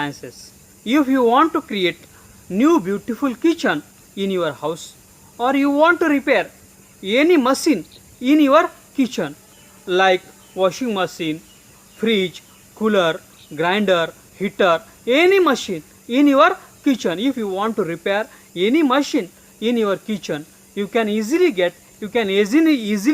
appliances. If you want to create new beautiful kitchen in your house, or you want to repair any machine in your kitchen like washing machine, fridge, cooler, grinder, heater, any machine in your kitchen, if you want to repair any machine in your kitchen, you can easily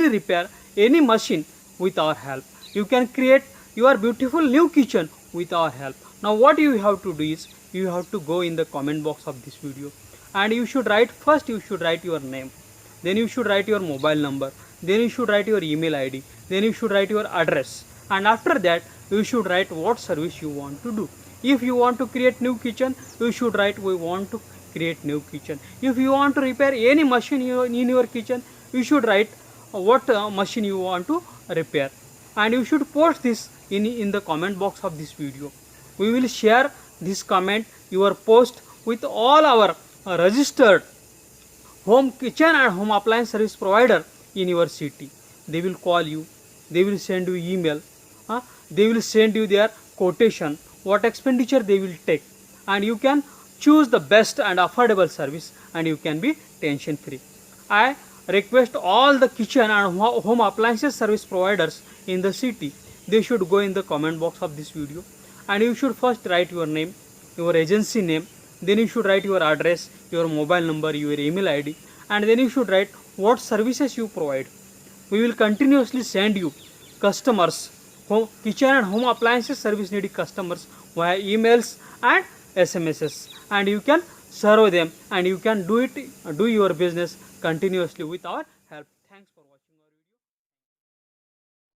repair any machine with our help. You can create your beautiful new kitchen with our help. Now what you have to do is, you have to go in the comment box of this video, and you should write your name, then you should write your mobile number, then you should write your email ID, then you should write your address, and after that you should write what service you want to do. If you want to create new kitchen, you should write we want to create new kitchen. If you want to repair any machine in your kitchen, you should write what machine you want to repair, and you should post this in the comment box of this video. We will share this comment, your post, with all our registered home kitchen and home appliance service provider in your city. They will call you, they will send you email, they will send you their quotation, what expenditure they will take, and you can choose the best and affordable service, and you can be tension free. I request all the kitchen and home appliances service providers in the city, they should go in the comment box of this video, and you should first write your name, your agency name, then you should write your address, your mobile number, your email ID, and then you should write what services you provide. We will continuously send you customers, kitchen and home appliances service needy customers via emails and SMSs, and you can serve them, and you can do your business continuously with our help. Thanks for watching.